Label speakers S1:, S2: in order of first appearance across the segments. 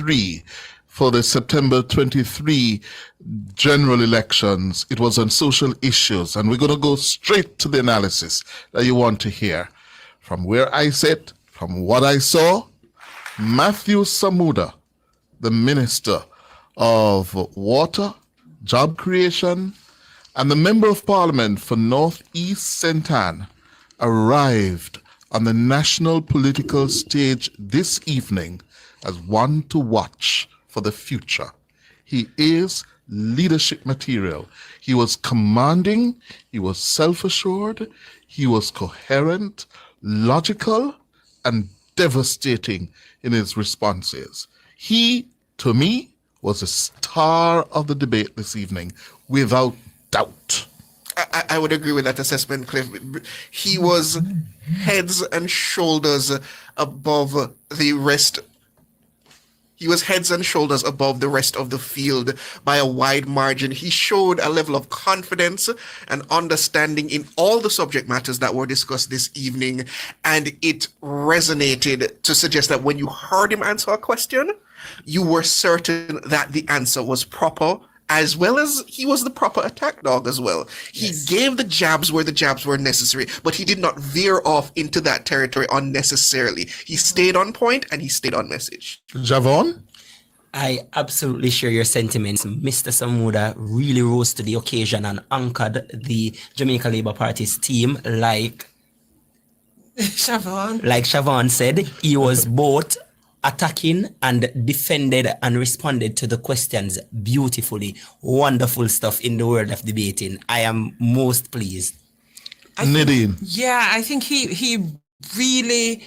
S1: 23 for the September 23 general elections. It was on social issues, and we're going to go straight to the analysis that you want to hear. From where I sit, from what I saw, Matthew Samuda, the Minister of Water, Job Creation, and the Member of Parliament for North East St. Anne, arrived on the national political stage this evening as one to watch for the future. He is leadership material. He was commanding, he was self-assured, he was coherent, logical, and devastating in his responses. He, to me, was the star of the debate this evening, without doubt.
S2: I would agree with that assessment, Cliff. He was heads and shoulders above the rest. He was heads and shoulders above the rest of the field by a wide margin. He showed a level of confidence and understanding in all the subject matters that were discussed this evening, and it resonated to suggest that when you heard him answer a question, you were certain that the answer was proper, as well as he was the proper attack dog as well. He gave the jabs where the jabs were necessary, but he did not veer off into that territory unnecessarily. He stayed on point and he stayed on message.
S1: Javon?
S3: I absolutely share your sentiments. Mr. Samuda really rose to the occasion and anchored the Jamaica Labour Party's team like Siobhan said. He was both attacking and defended and responded to the questions beautifully. Wonderful stuff in the world of debating. I am most pleased.
S1: Nadine?
S4: I think he really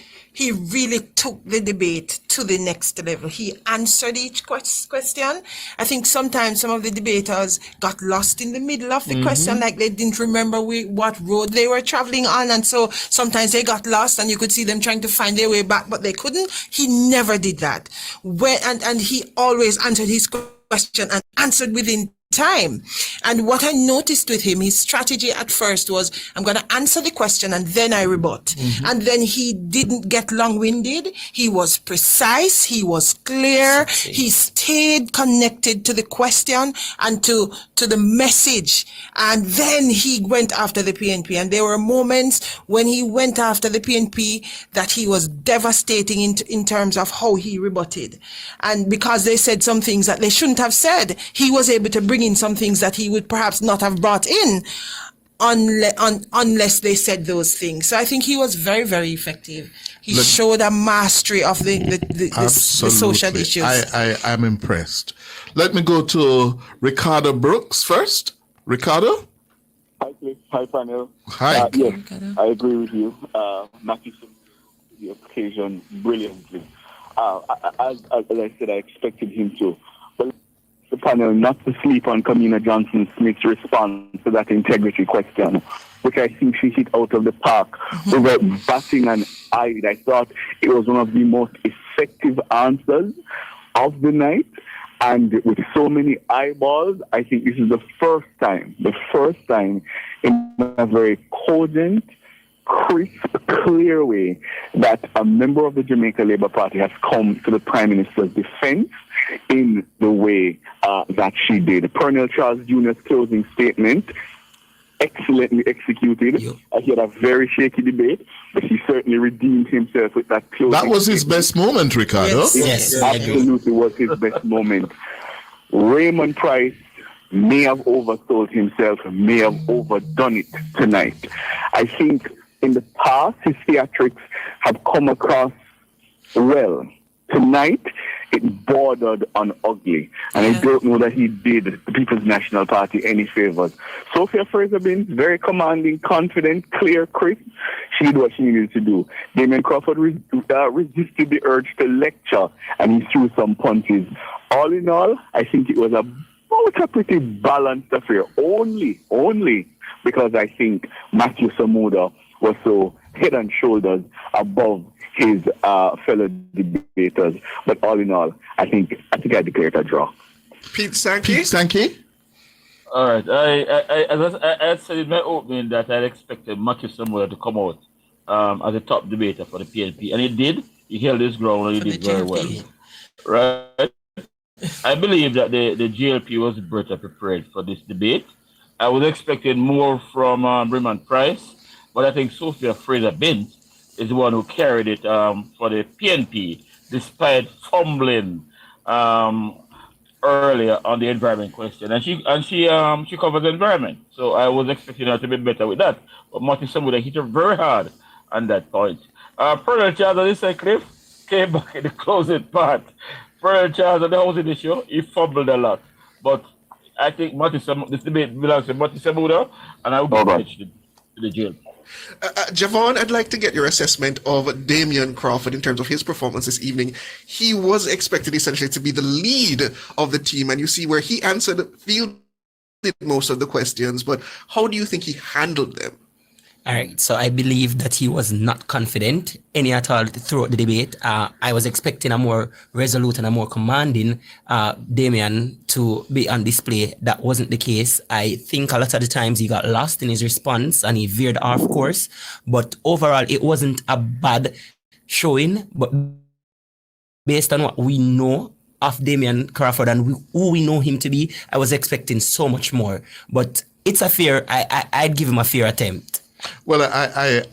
S4: took the debate to the next level. He answered each question. I think sometimes some of the debaters got lost in the middle of the question, like they didn't remember what road they were traveling on, and so sometimes they got lost and you could see them trying to find their way back, but they couldn't. He never did that. And he always answered his question and answered within time. And what I noticed with him, his strategy at first was, I'm going to answer the question and then I rebut. And then he didn't get long-winded. He was precise. He was clear. He stayed connected to the question and to the message. And then he went after the PNP. And there were moments when he went after the PNP that he was devastating in terms of how he rebutted. And because they said some things that they shouldn't have said, he was able to bring in some things that he would perhaps not have brought in unless they said those things. So I think he was very, very effective. He showed a mastery of the social issues.
S1: I'm impressed. Let me go to Ricardo Brooks first. Ricardo?
S5: Hi, Cliff. Hi, panel.
S1: Hi.
S5: Yes, I agree with you. Matthew the occasion brilliantly. As I said, I expected him to. But the panel not to sleep on Kamina Johnson-Smith's response to that integrity question, which I think she hit out of the park without batting an eye. I thought it was one of the most effective answers of the night. And with so many eyeballs, I think this is the first time in a very cogent, crisp, clear way that a member of the Jamaica Labour Party has come to the Prime Minister's defense in the way that she did. Colonel Charles Jr.'s closing statement, excellently executed. He had a very shaky debate, but he certainly redeemed himself with that closing
S1: That was his
S5: statement.
S1: best moment, Ricardo.
S5: Yes, absolutely was his best moment. Raymond Price may have oversold himself, may have overdone it tonight. I think in the past, his theatrics have come across well. Tonight, it bordered on ugly. And I don't know that he did the People's National Party any favors. Sophia Fraser-Binns, very commanding, confident, clear, crisp. She did what she needed to do. Damion Crawford resisted the urge to lecture, and he threw some punches. All in all, I think it was a pretty balanced affair. Only because I think Matthew Samuda was so head and shoulders above his fellow debaters. But all in all, I think I declared a draw.
S2: Pete Sankey?
S6: All right. I said in my opening that I expected Matthew Samuda to come out as a top debater for the PNP. And he did. He held his ground and he did very well. Right? I believe that the JLP was better prepared for this debate. I was expecting more from Raymond Price, but I think Sophia Fraser-Bint is the one who carried it for the PNP, despite fumbling earlier on the environment question, and she covers the environment. So I was expecting her to be better with that. But Martin Samuda hit her very hard on that point. Pearl Charles, as I said, Cliff, came back in the closing part. Pearl Charles, the house in the show, he fumbled a lot. But I think this debate belongs to Martin Samuda, and I will give it to the jail.
S2: Javon, I'd like to get your assessment of Damion Crawford in terms of his performance this evening. He was expected essentially to be the lead of the team, and you see where he fielded most of the questions, but how do you think he handled them?
S3: All right, so I believe that he was not confident any at all throughout the debate. I was expecting a more resolute and a more commanding Damion to be on display. That wasn't the case. I think a lot of the times he got lost in his response and he veered off course. But overall, it wasn't a bad showing. But based on what we know of Damion Crawford and who we know him to be, I was expecting so much more. But it's a fair, I'd give him a fair attempt.
S1: Well,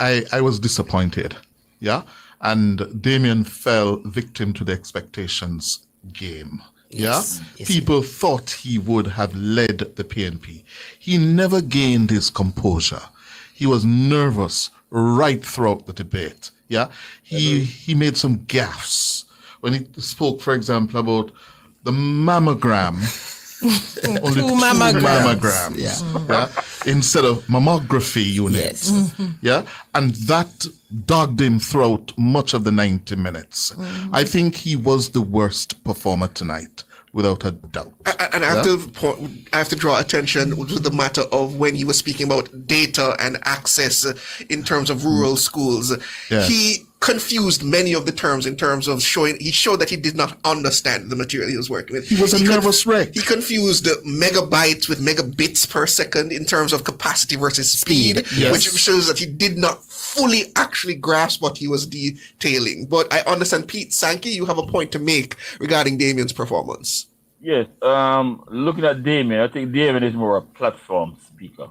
S1: I was disappointed, yeah? And Damion fell victim to the expectations game,
S3: Yes,
S1: yeah?
S3: yes.
S1: People thought he would have led the PNP. He never gained his composure. He was nervous right throughout the debate, yeah? He made some gaffes when he spoke, for example, about the mammogram. Only two mammograms, yeah, instead of mammography units. Yeah, and that dogged him throughout much of the 90 minutes. I think he was the worst performer tonight, without a doubt.
S2: And I have to draw attention to the matter of when he was speaking about data and access in terms of rural schools.
S1: Yeah.
S2: He confused many of the terms in terms of he showed that he did not understand the material he was working with.
S1: He was a nervous wreck.
S2: He confused megabytes with megabits per second in terms of capacity versus speed,
S1: Yes.
S2: which shows that he did not fully actually grasp what he was detailing. But I understand, Pete Sankey, you have a point to make regarding Damion's performance.
S6: Yes, looking at Damion, I think Damion is more a platform speaker.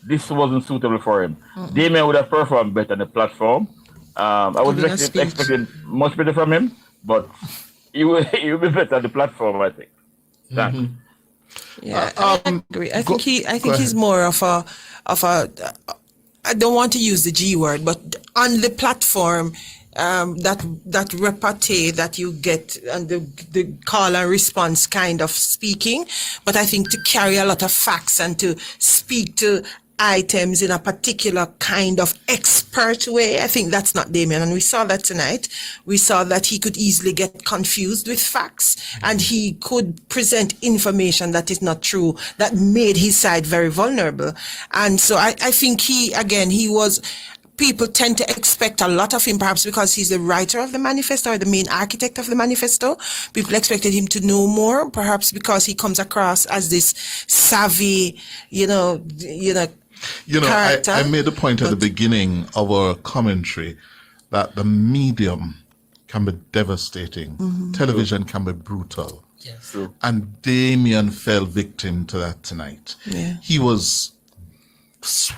S6: This wasn't suitable for him. Damion would have performed better on the platform. I was expecting much better from him, but he will be better on the platform, I think. Thanks.
S4: Yeah, I agree. I think he's more of a I don't want to use the G word, but on the platform, that repartee that you get and the call and response kind of speaking, but I think to carry a lot of facts and to speak to items in a particular kind of expert way, I think that's not Damion, and we saw that tonight. We saw that he could easily get confused with facts, and he could present information that is not true, that made his side very vulnerable. And so I think people tend to expect a lot of him, perhaps because he's the writer of the manifesto or the main architect of the manifesto. People expected him to know more, perhaps because he comes across as this savvy, character.
S1: I made a point at the beginning of our commentary that the medium can be devastating. Television can be brutal.
S3: Yes.
S6: True.
S1: And Damion fell victim to that tonight.
S4: Yeah.
S1: He was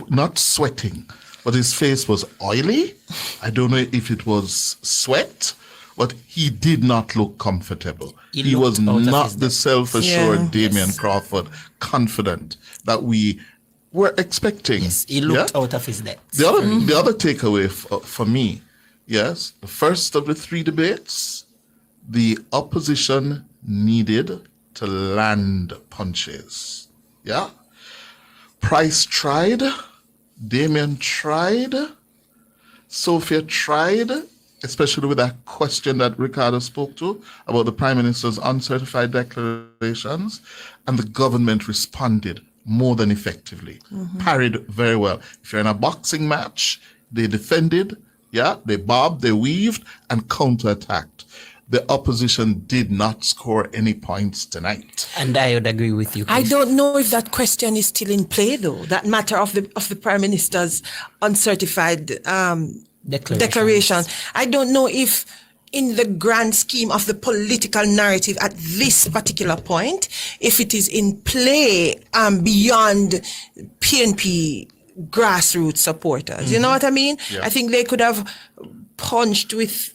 S1: not sweating, but his face was oily. I don't know if it was sweat, but he did not look comfortable. He was not the self-assured Damion Crawford, confident that we were expecting.
S3: Yes, he looked out of his depth.
S1: The other takeaway for me, yes, the first of the three debates, the opposition needed to land punches. Yeah? Price tried, Damion tried, Sophia tried, especially with that question that Ricardo spoke to about the Prime Minister's uncertified declarations, and the government responded more than effectively, parried very well. If you're in a boxing match, they defended, they bobbed, they weaved, and counterattacked. The opposition did not score any points tonight.
S3: And I would agree with you, Chris.
S4: I don't know if that question is still in play, though. That matter of the Prime Minister's uncertified declaration. I don't know if in the grand scheme of the political narrative at this particular point, if it is in play beyond PNP grassroots supporters. You know what I mean?
S1: Yeah.
S4: I think they could have punched with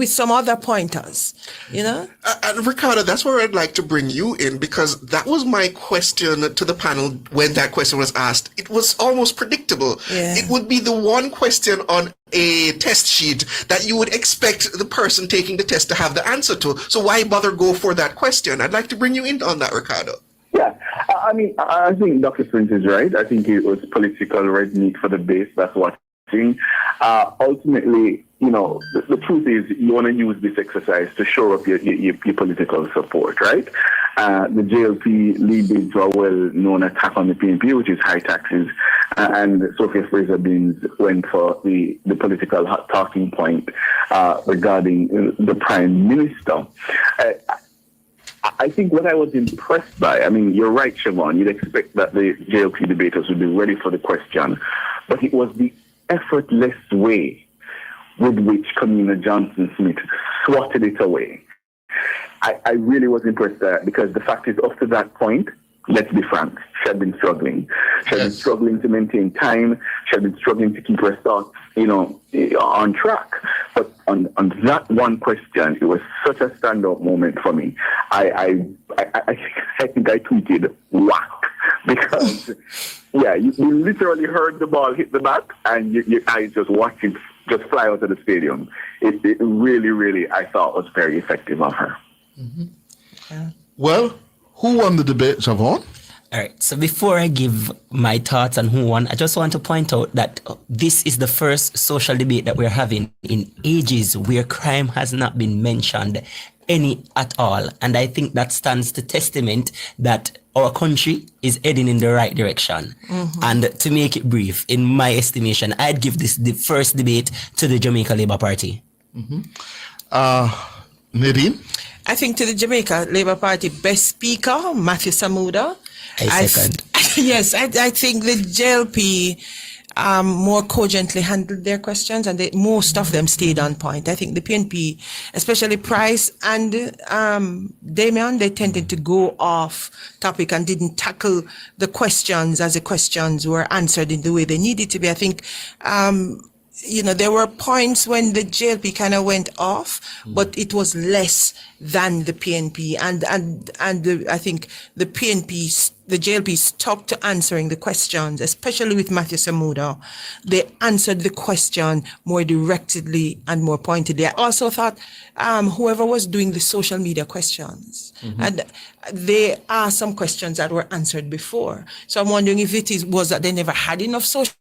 S4: some other pointers, you know?
S2: And Ricardo, that's where I'd like to bring you in, because that was my question to the panel when that question was asked. It was almost predictable.
S4: Yeah.
S2: It would be the one question on a test sheet that you would expect the person taking the test to have the answer to. So why bother go for that question? I'd like to bring you in on that, Ricardo.
S5: Yeah, I mean, I think Dr. Sprint is right. I think it was political red meat for the base. That's what I think. Ultimately, you know, the truth is you want to use this exercise to show up your political support, right? The JLP lead bids were a well-known attack on the PNP, which is high taxes, and Sophia Fraser-Binns went for the political hot talking point regarding the Prime Minister. I think what I was impressed by, I mean, you're right, Siobhan, you'd expect that the JLP debaters would be ready for the question, but it was the effortless way with which Kamina Johnson-Smith swatted it away. I really was impressed because the fact is, up to that point, let's be frank, she had been struggling. She had been struggling to maintain time. She had been struggling to keep her thoughts, you know, on track. But on that one question, it was such a standout moment for me. I think I tweeted whack, because you literally heard the ball hit the bat and your eyes just watched it just fly out of the stadium. It really, really, I thought was very effective of her.
S1: Mm-hmm. Yeah. Well, who won the debate, Javon?
S3: All right. So before I give my thoughts on who won, I just want to point out that this is the first social debate that we're having in ages where crime has not been mentioned any at all. And I think that stands to testament that our country is heading in the right direction. Mm-hmm. And to make it brief, in my estimation, I'd give this the first debate to the Jamaica Labour Party.
S1: Mm-hmm. Nadine?
S4: I think to the Jamaica Labour Party best speaker, Matthew Samuda.
S3: I second.
S4: Yes, I think the JLP more cogently handled their questions, and most of them stayed on point. I think the PNP, especially Price and Damion, they tended to go off topic and didn't tackle the questions as the questions were answered in the way they needed to be. I think you know, there were points when the JLP kind of went off, but it was less than the PNP. And I think the JLP stuck to answering the questions, especially with Matthew Samuda. They answered the question more directly and more pointedly. I also thought whoever was doing the social media questions, and they asked some questions that were answered before. So I'm wondering if was that they never had enough social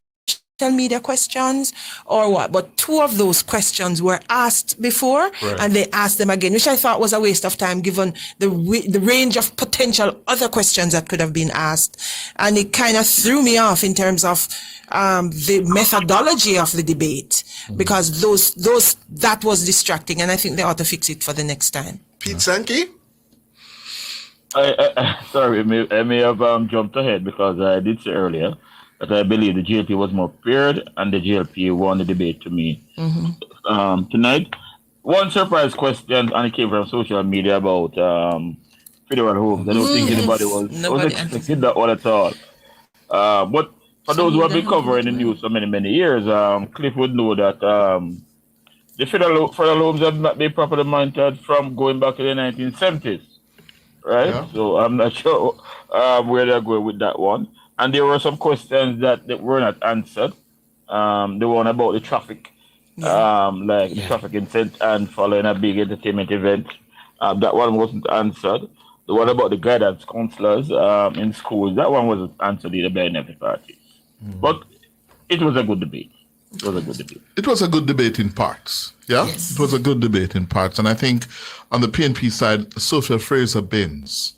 S4: media questions or what, but two of those questions were asked before, right, and they asked them again, which I thought was a waste of time given the range of potential other questions that could have been asked. And it kind of threw me off in terms of the methodology of the debate, because that was distracting, and I think they ought to fix it for the next time.
S2: Pete Sankey?
S6: Sorry, I may have jumped ahead, because I did say earlier that I believe the JLP was more prepared, and the JLP won the debate to me tonight. One surprise question, and it came from social media about federal homes. I don't think anybody was expecting that one at all. But for those who have been covering the news for many, many years, Cliff would know that the federal homes have not been properly monitored from going back to the 1970s, right? Yeah. So I'm not sure where they're going with that one. And there were some questions that were not answered. The one about the traffic, the traffic incident and following a big entertainment event. That one wasn't answered. The one about the guidance counselors in schools, that one wasn't answered either by any of the parties. But it was a good debate. It was a good debate in parts. Yeah? Yes. It was a good debate in parts. And I think on the PNP side, Sophia Fraser-Binns,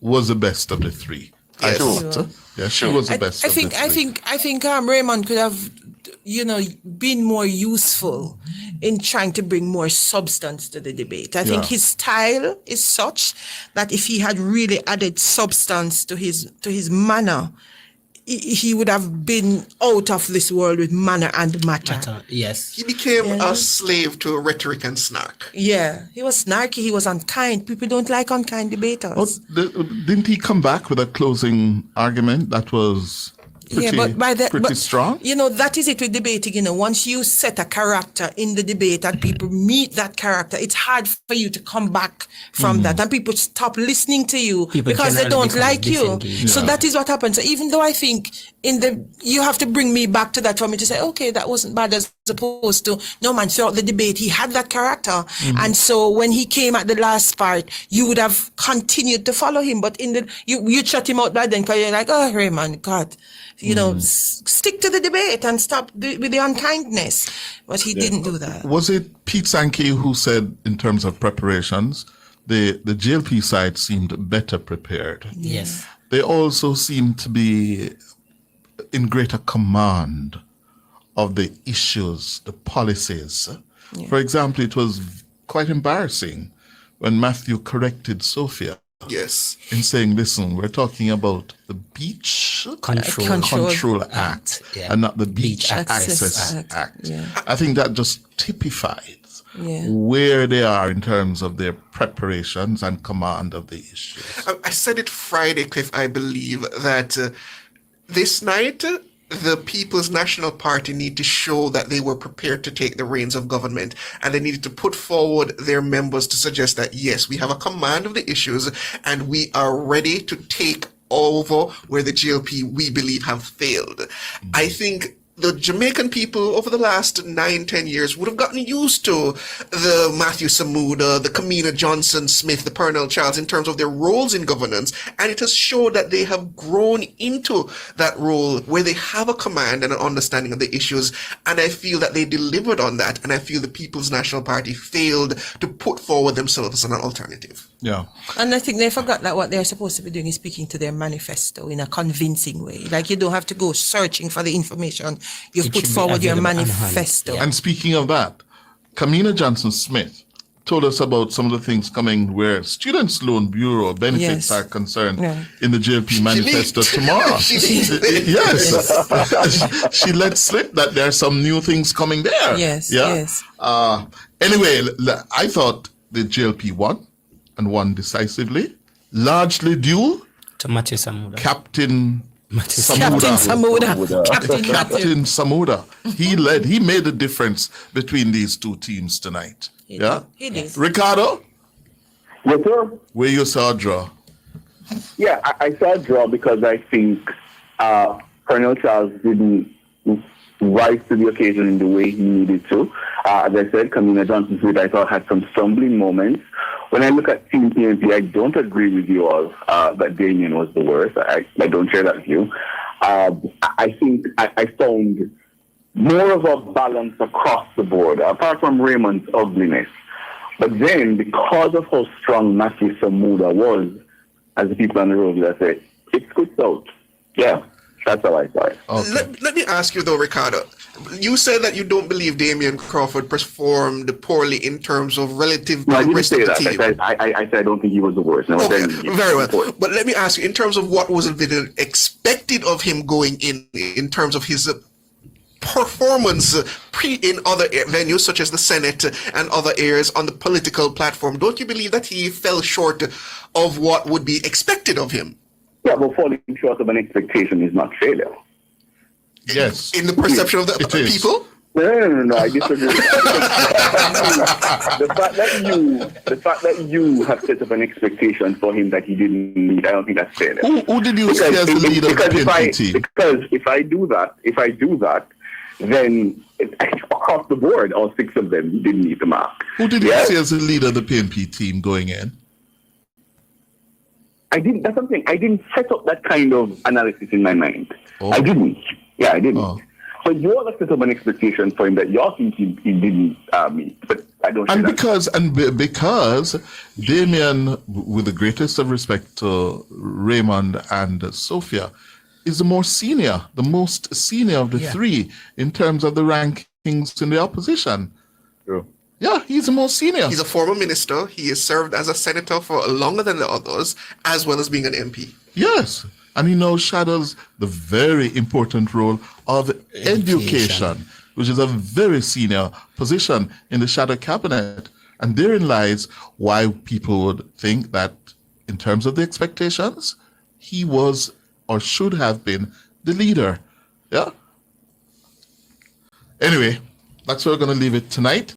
S6: was the best of the three.
S2: Yes.
S1: She was the best.
S4: I think Raymond could have, been more useful in trying to bring more substance to the debate. I think his style is such that if he had really added substance to his manner, he would have been out of this world with manner and matter.
S3: Yes.
S2: He became a slave to rhetoric and snark.
S4: Yeah, he was snarky, he was unkind. People don't like unkind debaters.
S1: Didn't he come back with a closing argument that was pretty strong?
S4: You know, that is it with debating. You know, once you set a character in the debate and people meet that character, it's hard for you to come back from that. And people stop listening to you because they don't like you. So that is what happens. So even though I think you have to bring me back to that for me to say, okay, that wasn't bad, as opposed to, no man, throughout the debate, he had that character. And so when he came at the last part, you would have continued to follow him. But you shut him out by then because you're like, oh, Raymond, God. You know, stick to the debate and stop with the unkindness. But he didn't do that.
S1: Was it Pete Sankey who said, in terms of preparations, the JLP side seemed better prepared?
S3: Yes.
S1: They also seemed to be in greater command of the issues, the policies. Yeah. For example, it was quite embarrassing when Matthew corrected Sophia.
S2: Yes.
S1: In saying, listen, we're talking about the Beach Control Act and not the Beach Access Act.
S4: Yeah.
S1: I think that just typifies where they are in terms of their preparations and command of the issues.
S2: I said it Friday, Cliff, I believe, that this night, the People's National Party need to show that they were prepared to take the reins of government, and they needed to put forward their members to suggest that, yes, we have a command of the issues and we are ready to take over where the JLP, we believe, have failed. I think the Jamaican people over the last 9-10 years would have gotten used to the Matthew Samuda, the Kamina Johnson Smith, the Pernell Childs in terms of their roles in governance. And it has showed that they have grown into that role where they have a command and an understanding of the issues. And I feel that they delivered on that. And I feel the People's National Party failed to put forward themselves as an alternative.
S1: Yeah.
S4: And I think they forgot that what they're supposed to be doing is speaking to their manifesto in a convincing way. Like, you don't have to go searching for the information. You've put forward your manifesto.
S1: And speaking of that, Kamina Johnson Smith told us about some of the things coming where Students' Loan Bureau benefits are concerned in the JLP manifesto tomorrow. Yes. She let slip that there are some new things coming there.
S4: Yes.
S1: Anyway, I thought the JLP won and won decisively, largely due
S3: to Matthew Samuda.
S1: Captain Samuda. He made a difference between these two teams tonight.
S4: He did.
S1: Ricardo?
S5: Yes, sir.
S1: Where you saw a draw?
S5: Yeah, I saw a draw because I think Colonel Charles didn't rise to the occasion in the way he needed to. As I said, Kamina Johnson Smith, I thought, had some stumbling moments. When I look at Team PNP, I don't agree with you all that Damion was the worst. I don't share that view. I think I found more of a balance across the board, apart from Raymond's ugliness. But then, because of how strong Matthew Samuda was, as the people on the road would say, it squits out. Yeah, that's how I saw it.
S1: Okay.
S2: Let me ask you, though, Ricardo. You said that you don't believe Damion Crawford performed poorly in terms of relative
S5: No, I
S2: to the
S5: didn't
S2: rest
S5: say
S2: of the
S5: that.
S2: team.
S5: I said I don't think he was the worst. No,
S2: Okay, very well. But let me ask you, in terms of what was expected of him going in terms of his performance in other venues such as the Senate and other areas on the political platform, don't you believe that he fell short of what would be expected of him?
S5: Yeah, but falling short of an expectation is not failure.
S1: Yes.
S2: In the perception of the people?
S5: No, I disagree. the fact that you have set up an expectation for him that he didn't meet, I don't think that's fair.
S1: Who did you see as the leader of the PNP team?
S5: Because if I do that, then across the board, all six of them didn't meet the mark.
S1: Who did you see as the leader of the PNP team going in?
S5: That's something. I didn't set up that kind of analysis in my mind.
S1: Oh.
S5: I didn't. Yeah, I didn't.
S1: Oh.
S5: So you all have set up an expectation for him that you all think he didn't meet, but I don't.
S1: And because Damion, with the greatest of respect to Raymond and Sophia, is the most senior of the three in terms of the rankings in the opposition.
S5: True.
S1: Yeah, he's the most senior.
S2: He's a former minister. He has served as a senator for longer than the others, as well as being an MP.
S1: Yes. And he now shadows the very important role of education, which is a very senior position in the shadow cabinet. And therein lies why people would think that in terms of the expectations, he was or should have been the leader. Yeah. Anyway, that's where we're going to leave it tonight.